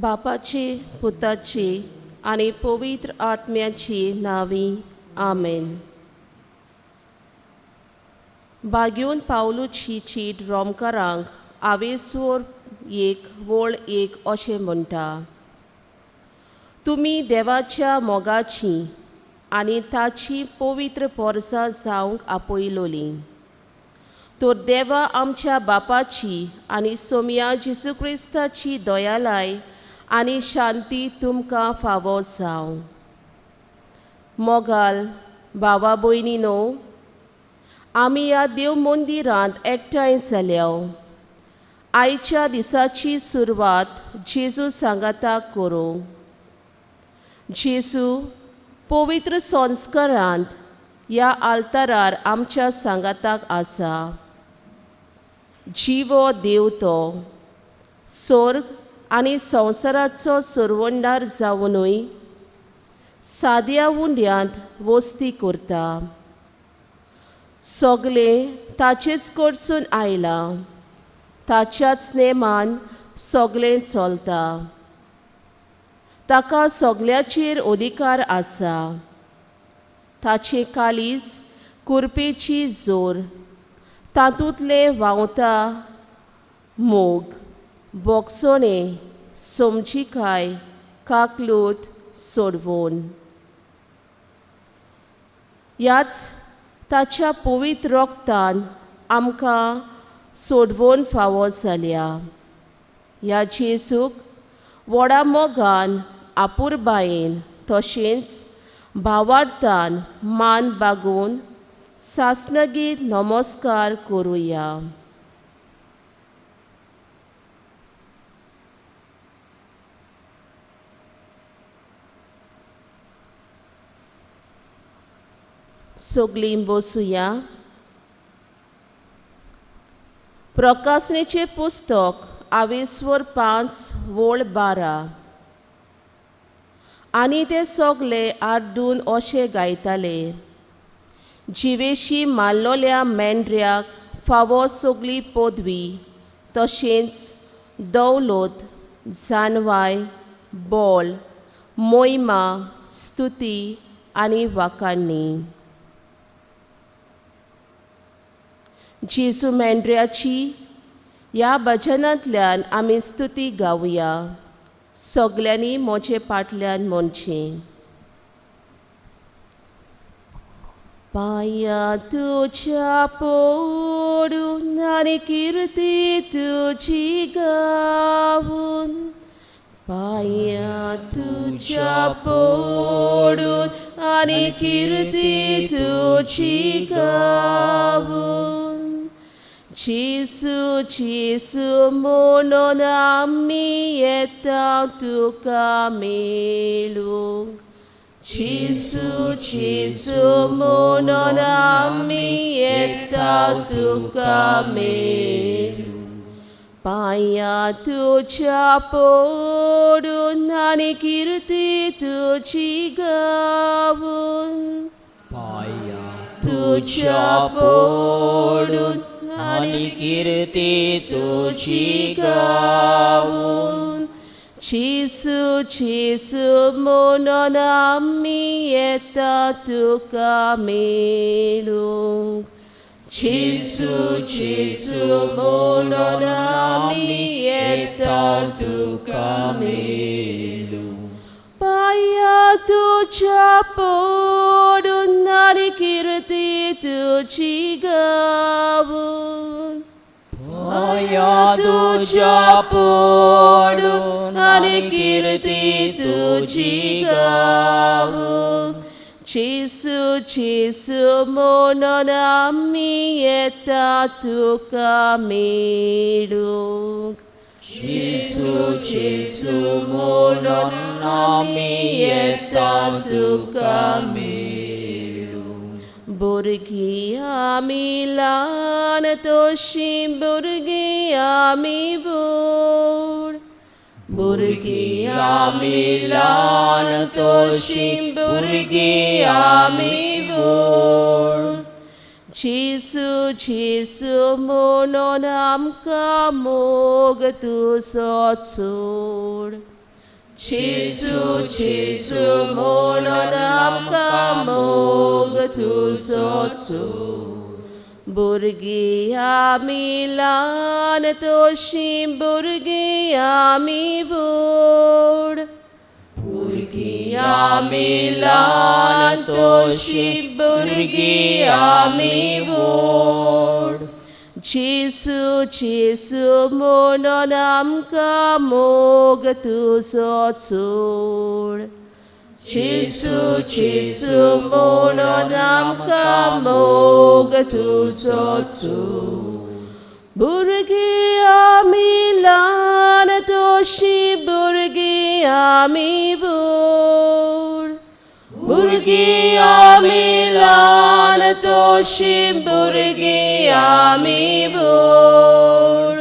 बापाची, पुताची आणि पवित्र आत्म्याची नावी आमेन. बागेवन पावलूची चीट रोमकारांक आवेसोर एक वोळ एक अशें म्हणटा. तुमी देवाच्या मोगाची आनी ताची पवित्र पोरसां जावंक आपयलोली. तो देवा आमच्या बापाची आनी सोम्या जेजू क्रिस्ताची दयालाय आनी शांती तुमकां फावो जावं. मोगाल भावा भयणीनो, आमी ह्या देव मंदिरांत एकठांय जाल्या. आयच्या दिसाची सुरवात जेजू सांगाता करूं. जेजू पवित्र संस्कारांत ह्या आल्तारार आमच्या सांगाताक आसा. जिवो देव तो स्वर्ग आनी संवसाराचो सुरवंडार जावनूय साद्या उंड्यांत वस्ती करता. सगलें ताचेच कडसून आयलां. ताच्याच नेमान सगलें चलता. ताका सगल्याचेर अधिकार आसा. ताचें कालीज कुरपेची जोर. तातूंतले व्हांवता मोग, बोगसोणें, समजिकाय, काकलूत, सोडवण. ह्याच ताच्या पवित्र रोगतान आमकां सोडवण फावो जाल्या. ह्या जेजूक व्हडा मोगान आपुरबायेन तशेंच भावार्थान मान बागोवन सासणगीत नमस्कार करुया. सगलीं बसुया. प्रकाशनेचें पुस्तक आवेसवर 5 वोळ 12. आनी ते सगळे आड्डून अशें गायताले. जिवेशी मारलोल्या मेंढऱ्याक फावो सगली पदवी, तशेंच दौलत, जानवाय, बोल, मोहिमा, स्तुती आनी वाखाणणी. जेजू मेंढऱ्याची ह्या भजनांतल्यान आमी स्तुती गावया. सगल्यांनी म्हजे फाटल्यान म्हणचें. पांया तुज्या पडून आनी किर्ती तुजी गावून. पांया तुज्या पडून आनी किर्ती तुजी गावून. जेजू जेजू म्हणून आमी येता तुका मेळूंक. जेजू जेजू म्हणून आमी येता तुका मेळूंक. पांया तुज्या पडून आनी किर्ती तुजी गावून. पांया तुज्या पडून आनी किर्ती तुजी गावून. जेजू जेजू म्हणून आमी येता तुका मेळूंक. जेजू जेजू म्हणून आमी येता तुका मेळूंक. पांया तुज्या पडून आनी किर्ती तुजी गावून. पांया तुज्या पडून आनी किर्ती तुजी गावून. जेजू जेजू म्हणून आमी येता तुका मेळूंक. जेजू जेजू म्हणून आमी येता तुका मेळूंक. भुरगीं आमी ल्हान तशीं भुरगीं आमी व्हड. भुरगीं आमी ल्हान तशीं भुरगीं आमी व्हड. जेजू जेजू म्हणून आमकां मोग तुजो चोड. जेसू जेसू म्हणून आमकां मोग तुजोचो भुरगीं आमी ल्हान तोशीं भुरगीं आमी व्हड भुरगीं आमी ल्हान तोशीं भुरगीं आमी व्हड जेसू जेसू म्हणून आमकां मोग तुजो चोड जेसू जेसू म्हणून आमकां मोग तुजो चोड भुरगीं आमी ल्हान तोशीं भुरगीं आमी व्हड भुरगीं आमी ल्हान तोशीं भुरगीं आमी व्हड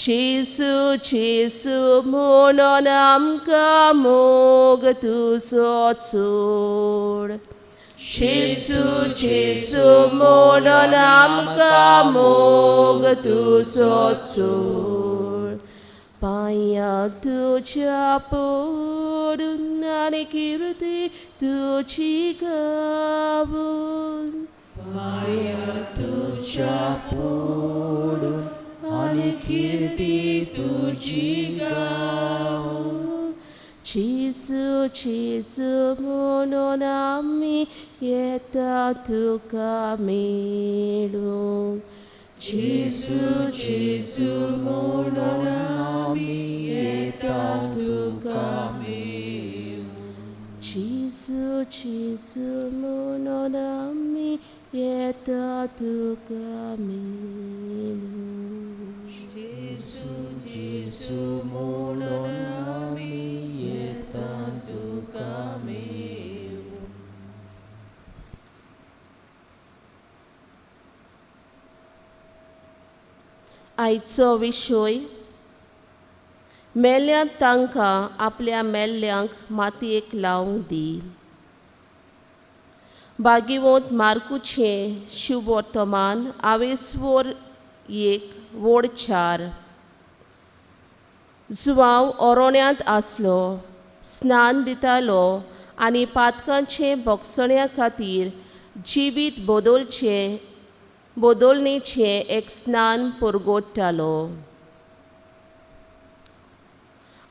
जेसू जेसू म्हणून आमकां मोग तुजो चोड जेसू जेसू म्हणून आमकां मोग तुजो चोड पांयां तुज्या पडून आनी किर्ती तुजी गावून पांयां तुज्या पडून आनी किर्ती तुजी गावून जेसू जेसू म्हणून आमी येता तुका मेळूंक जेसू जेसू म्हणून आमी येता तुका मेळूंक जेसू जेसू म्हणून आमी येता तुका मेळूंक जेसू जेसू म्हणून आमी येता तुका मेळूंक आयचो विशय मेल्यांत तांकां आपल्या मेल्ल्यांक मातयेक लावंक दी भागिवंत मार्कूचें शुभ वर्तमान 21:1-4 जुवांव ओरोण्यांत आसलो स्नान दितालो आनी पातकांचे भोगसण्या खातीर जिवीत बदोलणेचें एक स्नान परगोडटालो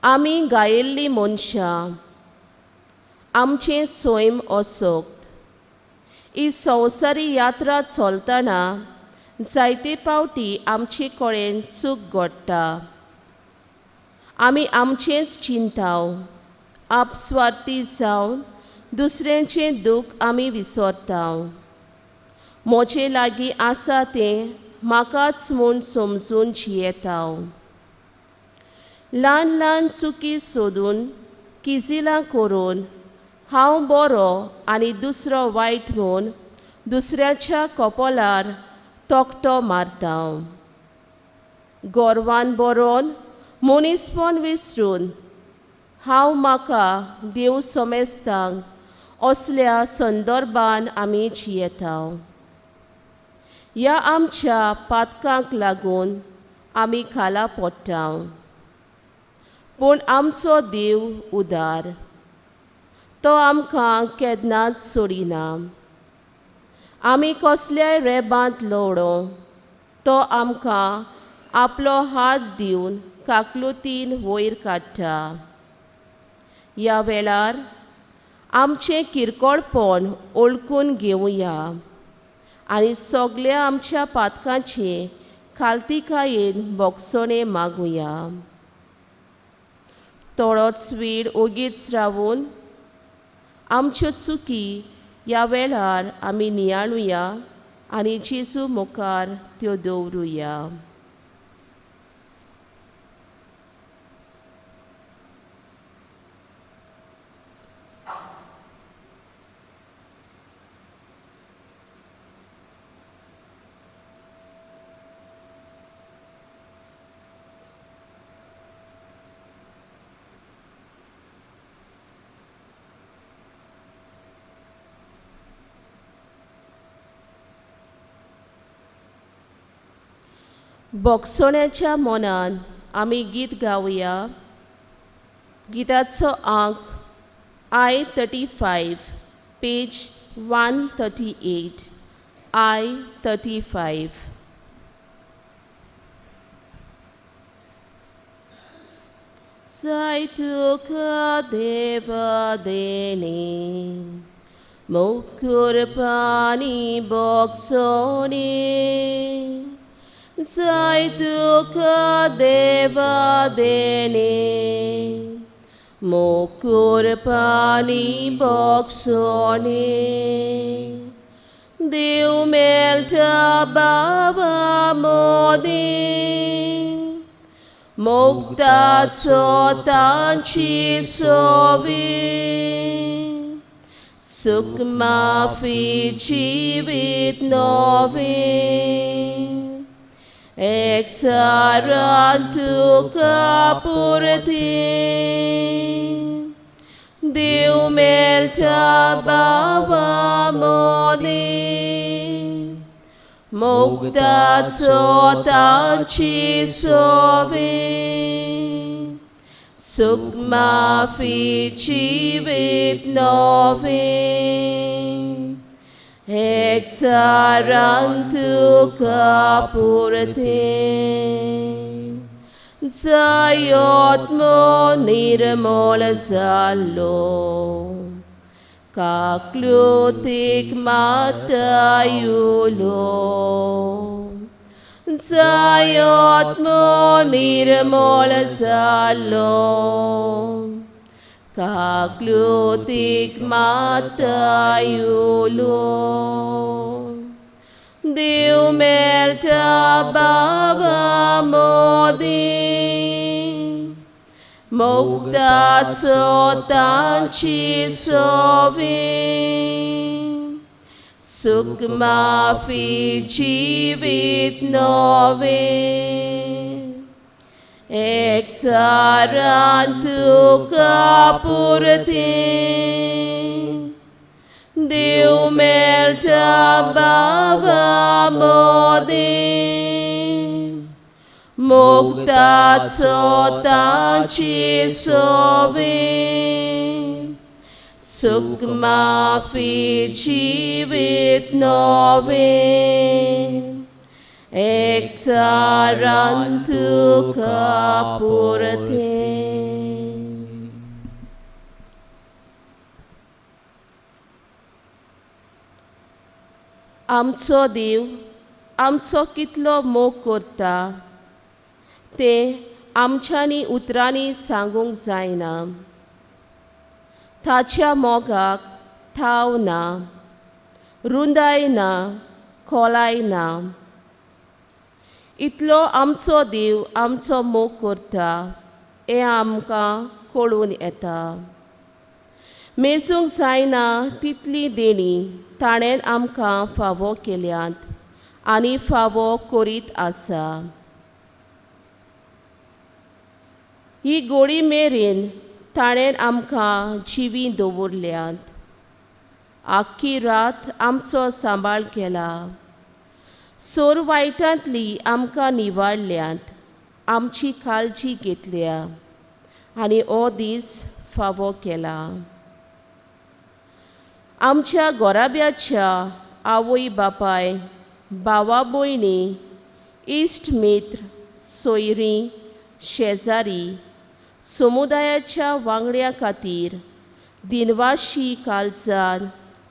आमी गायिल्लीं मनशां आमचें सैम असोक्त ही संवसारी यात्रा चलतना जायते फावटी आमचे कडेन चूक घडटा आमी आमचेंच चिंताव आपस्वार्थी जावन दुसऱ्यांचें दूख आमी विसरताव म्हजे लागीं आसा तें म्हाकाच म्हूण समजून जियेताव ल्हान ल्हान चुकी सोदून किजिलां करून हांव बरो आनी दुसरो वायट म्हूण दुसऱ्याच्या कपोलार तोकटो मारतां गोरवान बरोवन मनीसपण विसरून हांव म्हाका देव समजतां असल्या संदर्भान आमी जियेतां ह्या आमच्या पातकांक लागून आमी खाला पडटां पूण आमचो देव उदार तो आमकां केन्नाच सोडिना आमी कसल्याय रेबांत लवडो तो आमकां आपलो हात दिवन काकलुतीन वयर काडटा ह्या वेळार आमचें किरकोळपण ओळखून घेवया आनी सगल्या आमच्या पातकांचे खालतीकायेन भोगसणे मागुया थोडोच वेळ ओगीच रावून आमच्यो चुकी ह्या वेळार आमी नियाळुया आनी जेजू मुखार त्यो दवरुया भोगसण्याच्या मनान आमी गीत गावया गिताचो अंक I-35, page 138. I-35. Sai tuka deva deni, mokur pani boksoni. Sai tuka deva deni, mokur pani boksoni. Dev melta baba modi. Moktaco tanci sovi, sukma fi jivit novi, ektarantu kapurti, Dev melta baba modi. Moktaco tanci sovi, sukma fi jivit novi, ektarantu kapurti. Zayotmo nirmol zalo, kaklutik matayulo. Zayot mo nirmol zalo, kaklutik matayulo. Dev melta baba modi, Moktaco tanci sovi, sukma fi jivit novi, ektarantu kapurti. Dev melta baba modi, Moktaco tanci sovi, sukma fi jivit novi, ektarantu kapurti. आमचो देव आमचो कितलो मोग करता तें आमच्यांनी उतरांनी सांगूंक जायना. ताच्या मोगाक थाव ना, रुंदाय ना, खोलाय ना. इतलो आमचो देव आमचो मोग करता हें आमकां कळून येता. मेजूंक जायना तितली देणी ताणें आमकां फावो केल्यात आनी फावो करीत आसा. ही घोडी मेरेन ताणें आमकां जिवी दवरल्यात. आख्खी रात आमचो सांबाळ केला. सोर वायटांतली आमकां निवाडल्यात, आमची काळजी घेतल्या आनी हो दीस फावो केला. आमच्या घोराब्याच्या आवय बापाय, भावा भयणी, इश्ट मित्र, सोयरीं, शेजारी, समुदायाच्या वांगड्यां खातीर दिनवाशी काळजान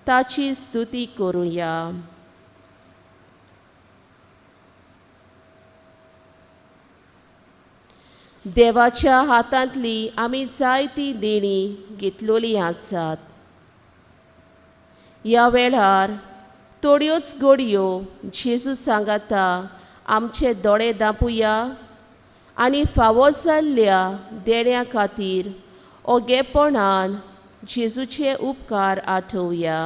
ताची स्तुती करुया. देवाच्या हातांतली आमी जायती देणी घेतलोली आसात. ह्या वेळार थोड्योच घडयो जेजू सांगाता आमचे दोळे धांपुया आनी फावो जाल्ल्या देण्यां खातीर ओगेपणान जेजूचे उपकार आठोवया.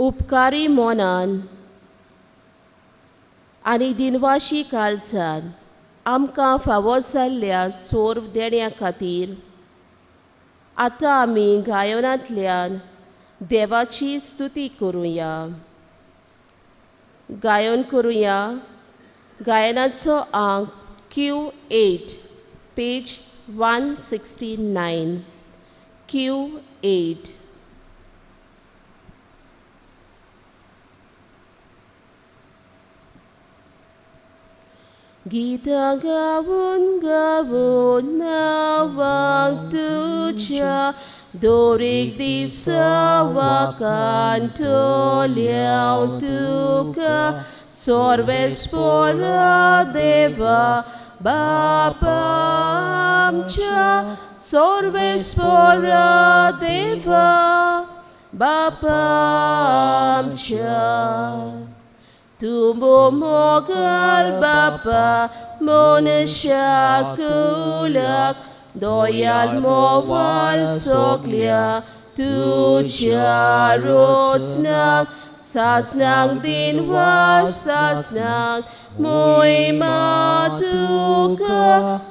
उपकारी मोनान आनी दिनवाशी काळजान आमकां फावो जाल्ल्या सोर्व देण्या खातीर आतां आमी गायनांतल्यान देवाची स्तुती करुया. गायन करुया गायनाचो अंक Q8 page 169. Q8. Gita gawun gawun nawag tuja dorig di sawakan toliaw tuka sorves pora deva bapamcha sorves pora deva bapamcha. Tumbo mogal bapa monesha kulak doyal mowal soklia tuja rotsnak sasnang dinwa sasnang moy matuka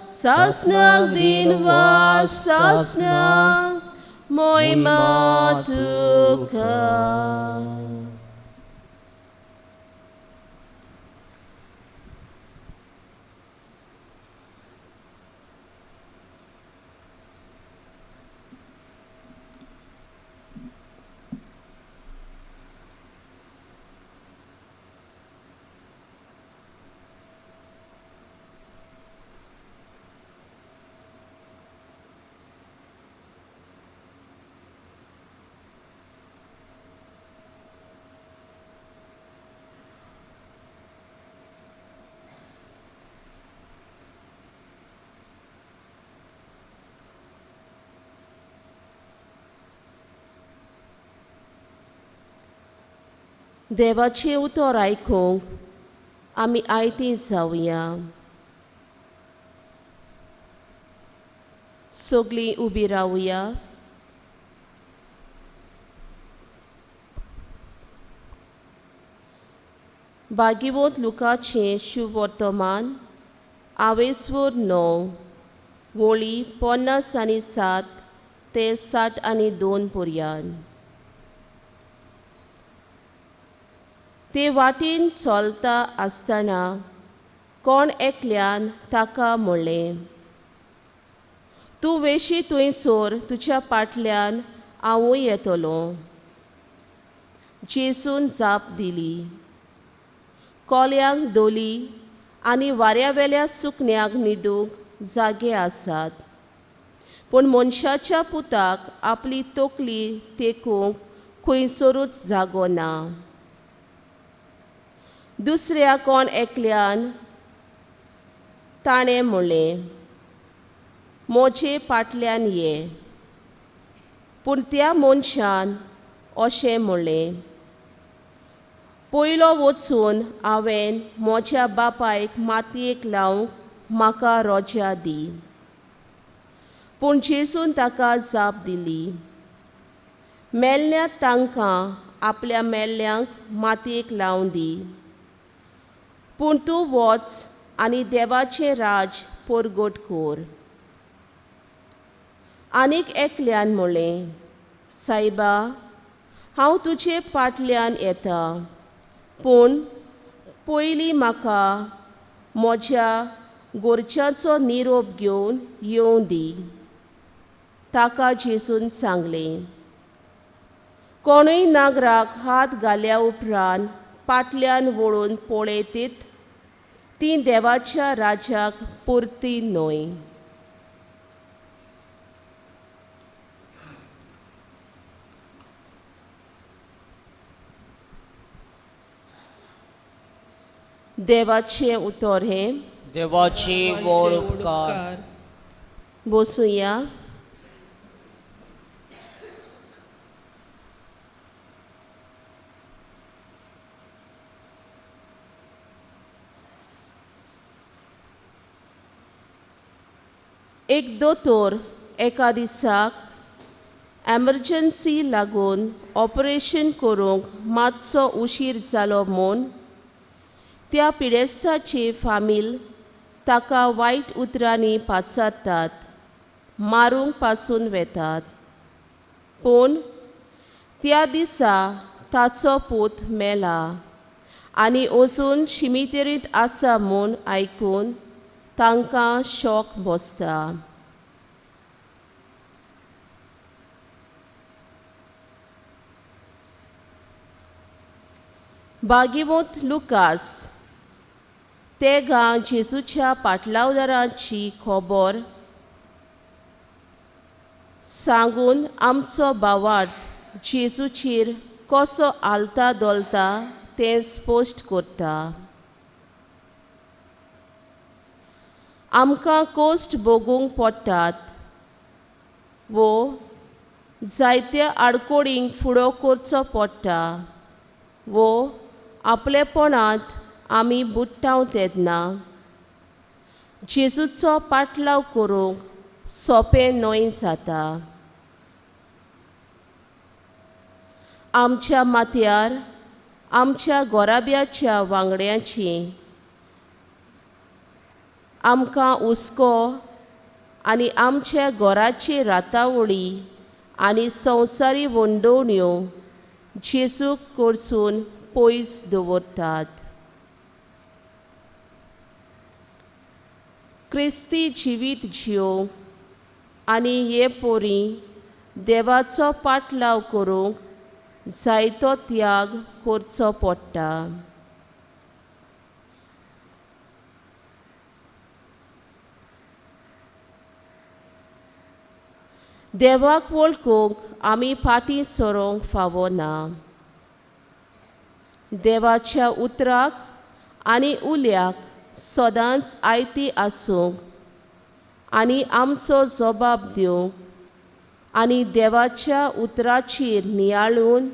sasnang dinwa sasnang moy matuka. देवाचे उतर आयकूंक आमी आयती जावया. सगळीं उबी रावया. भाग्यवंत लुकाचें शुभ वर्तमान आवेसवर 9 वळी 57 ते 62 पर्यंत. ते वाटेन चलता आसतना कोण एकल्यान ताका म्हणलें, तूं वेशी थंयसर तुज्या फाटल्यान हांवूय येतलों. जेसून जाप दिली, कोल्यांक दोली आनी वाऱ्यावेल्या सुकण्याक न्हिदूंक जागे आसात, पूण मनशाच्या पुताक आपली तकली तेकूंक खंयसरूच जागो ना. दुसऱ्या कोण एकल्यान ताणें म्हणलें, म्हजे फाटल्यान ये. पूण त्या मनशान अशें म्हणलें, पयलो वचून हांवें म्हज्या बापायक मातयेक लावंक म्हाका रोजा दी. पूण जेसून ताका जाप दिली, मेल्ल्या तांकां आपल्या मेल्ल्यांक मातयेक लावन दी. पूण तूं वच आनी देवाचें राज परगट कर. आनीक एकल्यान म्हणलें, सायबा, हांव तुजे फाटल्यान येता, पूण पयलीं म्हाका म्हज्या घरच्यांचो निरोप घेवन येवं दी. ताका जेसून सांगलें, कोणूय नागराक हात घाल्या उपरांत फाटल्यान वळून पळयतीत तीं देवाच्या राज्याक पुरती न्हय. देवाचें उतर हें. देवाची व्हड उपकार. बसूया. एक दोतोर एका दिसाक एमर्जन्सी लागून ऑपरेशन करूंक मातसो उशीर जालो म्हूण त्या पिडेस्ताची फामील ताका वायट उतरांनी पाचारतात, मारूंक पासून वेतात. पूण त्या दिसा ताचो पूत मेला आनी अजून शिमितेरींत आसा म्हूण आयकून तांकां शॉक बसता. बागीमोत लुकास तेगा जेजूच्या पाटलावदाराची खबर सांगून आमचो भावार्थ जेजूचेर कसो आलता दोलता तें स्पश्ट करता. आमकां कोस्ट भोगूंक पडटात वो जायत्या आडकोडींक फुडो करचो पडटा वो आपलेपणांत आमी बुडटाव तेदना जेजूचो पाटलाव करूंक सोंपें न्हय जाता. आमच्या माथ्यार आमच्या गोराब्याच्या वांगड्यांची आमकां हुस्को आनी आमच्या घराची रातावळी आनी संवसारी वंडोवण्यो जेजूक कडसून पयस दवरतात. क्रिस्ती जिवीत जियोंक आनी हे पोरी देवाचो पाटलाव करूंक जायतो त्याग करचो पडटा. देवाक वळखूंक आमी फाटीं सरोंक फावो ना. देवाच्या उतराक आनी उल्याक सदांच आयती आसूंक आनी आमचो जबाब दिवंक आनी देवाच्या उतराचेर नियाळून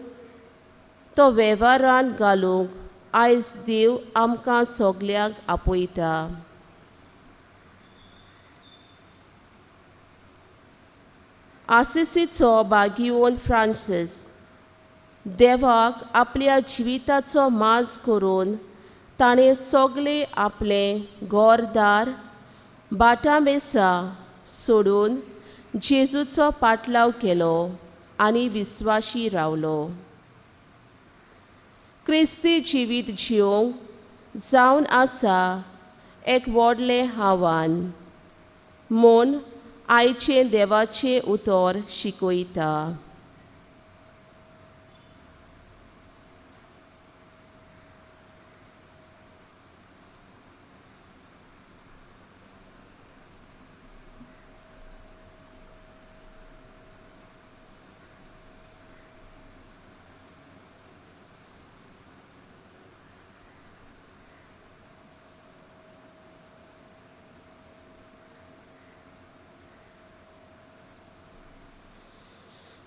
तो वेव्हारांत घालूंक आयज देव आमकां सगल्यांक आपयता. आसिसीचो बागियोन फ्रांसीस देवाक आपल्या जिविताचो माज करून ताणें सगळें आपलें घरदार बाटामेसा सोडून जेजूचो पाटलाव केलो आनी विस्वाशी रावलो. क्रिस्ती जिवीत जियोंक जावन आसा एक व्हडलें आव्हान म्हूण आयचें देवाचें उतर शिकयता.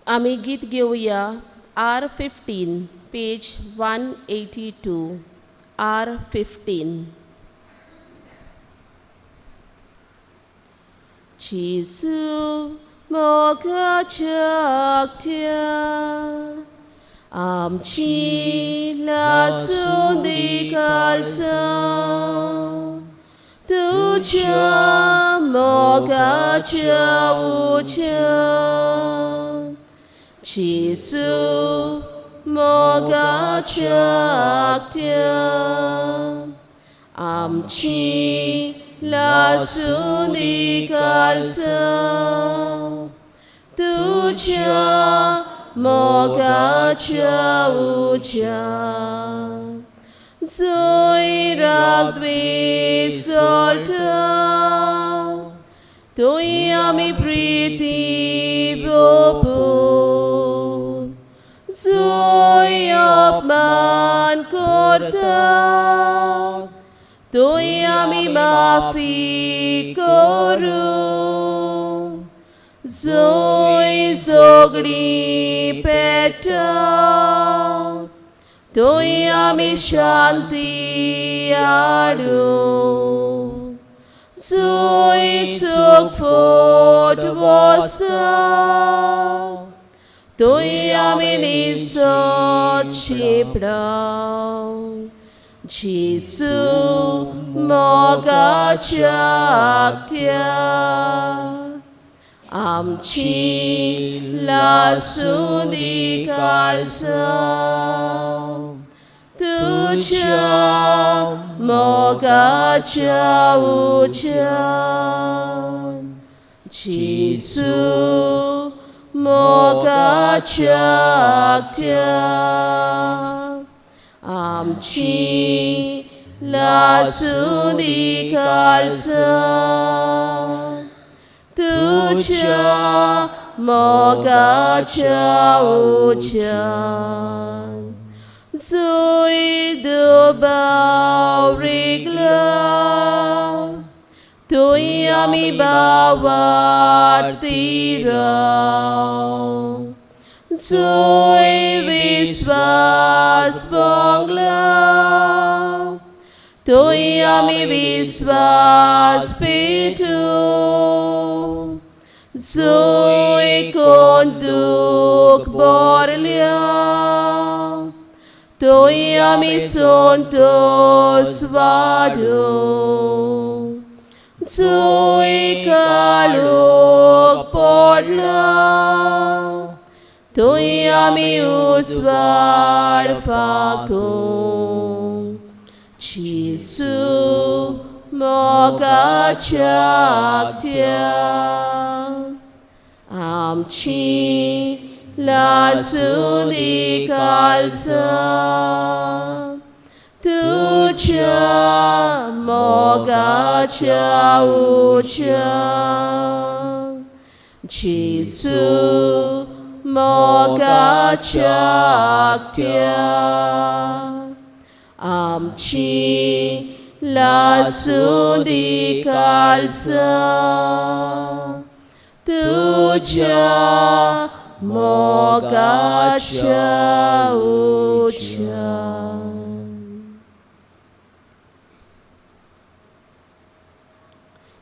आमी गीत घेवया R15 पेज 182 R15. जेजू मोगाच्या आगत्या आमची लासूंदी काळजां तुझ्या मोगाच्या उज्यान जेजू मोगाच्या आगत्या आमची लासूंदी काळजां तुझ्या मोगाच्या उज्यान जंय रागद्वेष सोलता थंय आमी प्रिती भोगून जंय अपमान करता थंय आमी माफी करूं जंय झगडीं पेटा थंय आमी शांती हाडूं जंय चोखफोट वसता तुई आमी निसोत शिपडाव जेसू मोगाच्या आकट्यार आमची लासूंदी काळजां तुझ्या मोगाच्या उज्यान जेसू मोगाच्या आकट्यार आमची लासूंदी काळजां तुझ्या मोगाच्या उज्यान जुई दुबाव रिगला तुई आमी बावारती राव जुई विश्वास बोंगला तुई आमी विश्वास पेटू जुई कोण दूख बोरल्या तुई आमी संतोष वाडू जुई काळोख पडला तुई आमी उजवाड फाकू जेसू मोगाच्या आकट्यार आमची लासूंदी काळजां तुझ्या मोगाच्या उज्यान जेसू मोगाच्या आकट्यार आमची लासूंदी काळजां तुझ्या मोगाच्या उज्यान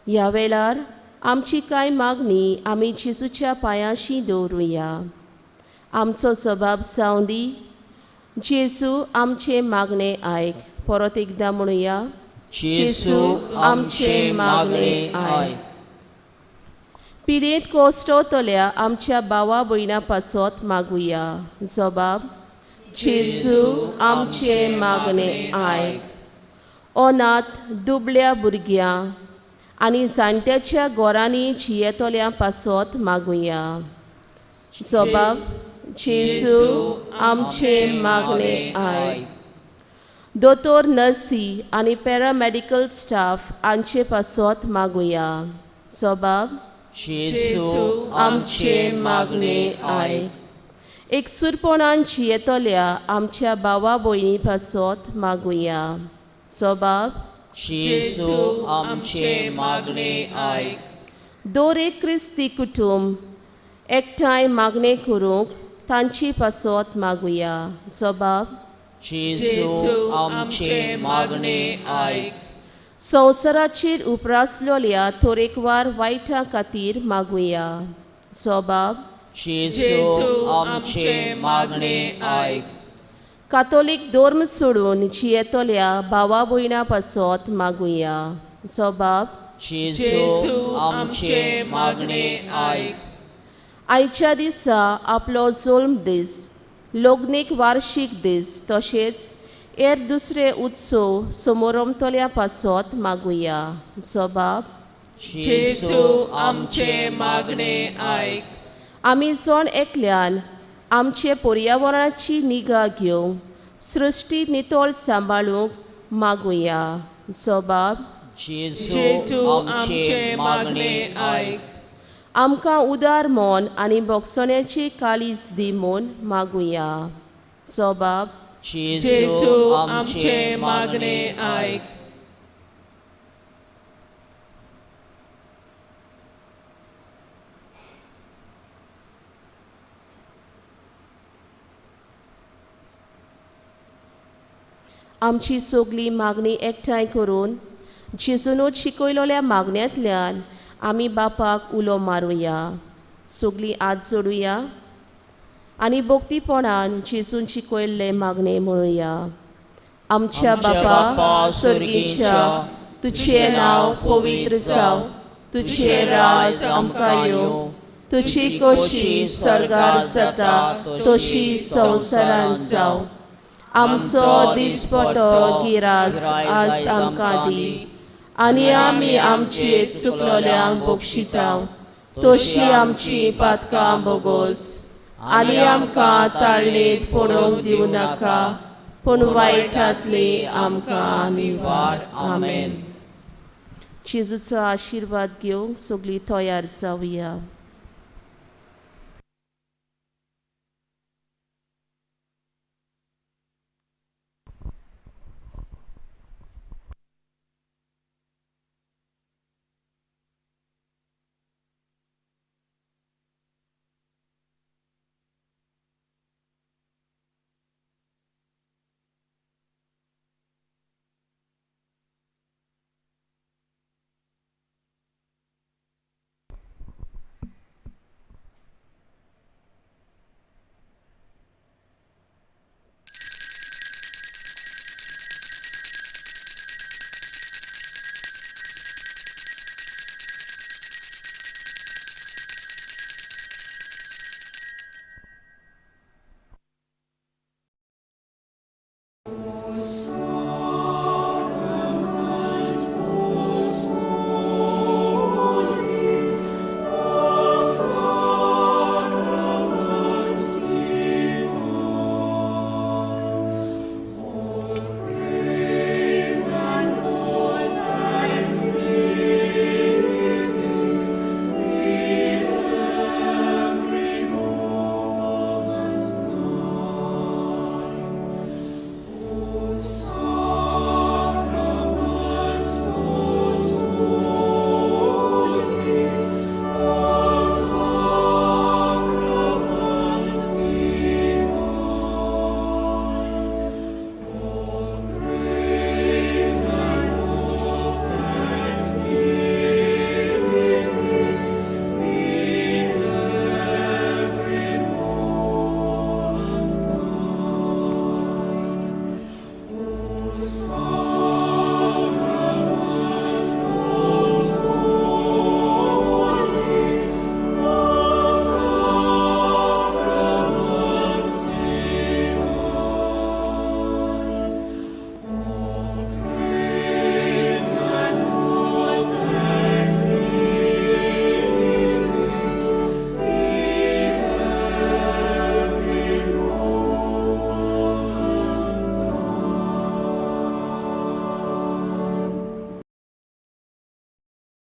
ह्या वेळार आमची कांय मागणी आमी जेसूच्या पांयाशी दवरुया आमचो स्वभाव सावंदी जेसू आमचे मागणे आयक परत एकदा म्हणुया जेसू आमचे मागणे आयक पिडेंत कोश्टतल्या आमच्या भावा भयणां पासत मागुया जबाब जेसू आमचे मागणे आयक अनाथ दुबळ्या भुरग्यां आनी जाणट्याच्या घरांनी जियेतल्या पासत मागुया जबाब जेसू आमचे मागणे आयक दोतोर नर्सी आनी पॅरामेडिकल स्टाफ हांचे पासत मागुया जबाब जेसू आमचे मागणे आयक एकसुरपणान जियेतल्या आमच्या भावा भयणी पासत मागुया जबाब जेसू आमचे मागणे आयक दर एक क्रिस्ती कुटुंब एकठांय मागणे करूंक तांची पासत मागुया जबाब जेसू आमचे मागणे आयक संवसाराचेर उप्रासलोल्या तोरेकवार वायटा खातीर मागुया जबाब जेसू आमचे मागणे आयक कातोलीक धर्म सोडून जियेतल्या भावा भयणां पासत मागुया जबाब जेसू आमचे मागणे आयक आयच्या दिसा आपलो जल्म दीस लग्नीक वार्षिक दीस तशेंच हेर दुसरे उत्सव समारंभतल्या पासत मागुया जबाब जेसू आमचे मागणे आयक आमी जण एकल्यान आमचे पर्यावरणाची निगा घेवंक सृश्टी नितळ सांबाळूंक मागुया जबाब जेसू आमचे मागणे आयक आमकां उदार मन आनी भोगसण्याची काळीज दी म्हूण मागुया जबाब जेसू आमचे मागणे आयक आमची सगळी मागणी एकठांय करून जेजूनच शिकयलोल्या मागण्यांतल्यान आमी बापाक उलो मारुया सगळीं हात जोडुया आनी भोक्तीपणान जेजून शिकयल्ले मागणे म्हणुया. आमच्या बापा सर्गीच्या, तुझे नांव पवित्र जाव, तुझे राज आमकां येवं, तुझी कशी स्वर्गार जाता तशी संवसारांत जावं. आमचो दिसपटो गिरास आज आमकां दी, आनी आमी आमचे चुकलोल्यांक बक्षितांव, तशी आमची पातकां बोगोस, आनी आमकां ताळणेंत पडोवंक दिवं नाका, पूण वायटांतली आमकां निवाड. आमेन. जेजूचो आशिर्वाद घेवंक सगळीं तयार जावया.